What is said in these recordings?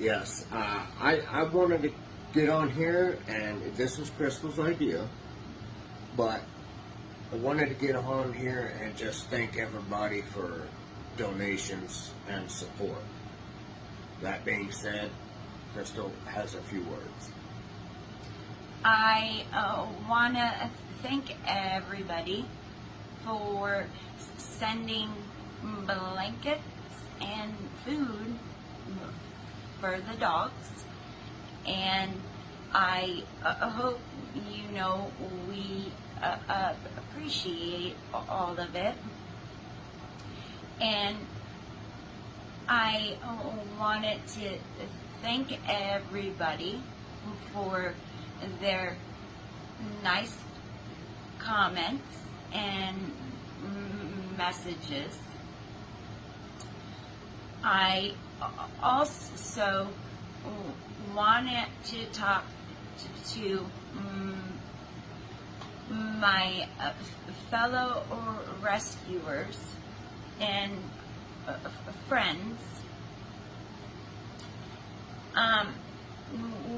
Yes, I wanted to get on here, and this was Crystal's idea, but I wanted to get on here and just thank everybody for donations and support. That being said, Crystal has a few words. I want to thank everybody for sending blankets and food for the dogs, and I hope you know we appreciate all of it. And I wanted to thank everybody for their nice comments and messages. I also wanted to talk to my fellow rescuers and friends.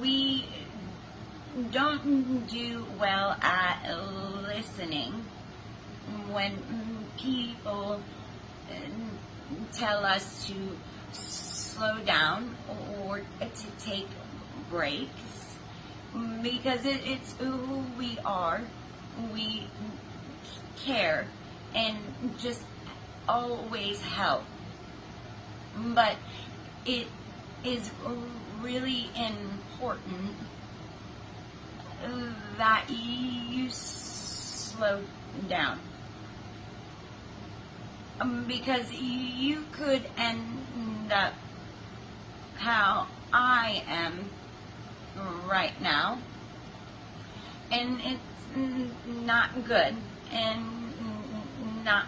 We don't do well at listening when people tell us to slow down or to take breaks, because it's who we are. We care and just always help, but it is really important that you slow down, because you could end up how I am right now, and it's not good and not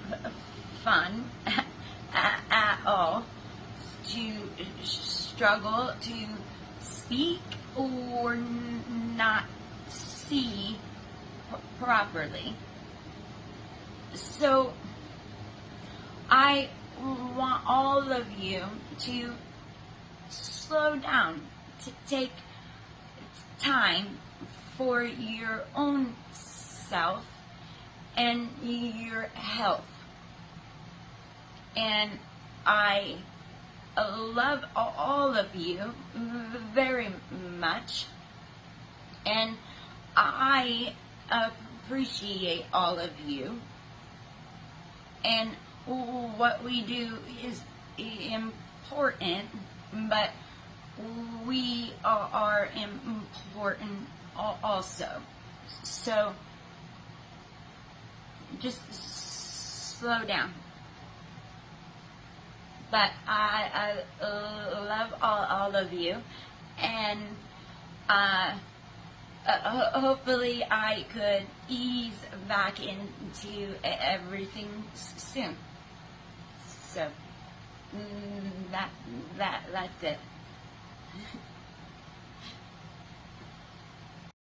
fun at all to struggle to speak or not see properly. So I want all of you to slow down, to take time for your own self and your health. And I love all of you very much, and I appreciate all of you, and what we do is important, but we are important also. So just slow down. But I love all of you, and hopefully I could ease back into everything soon. So that's it.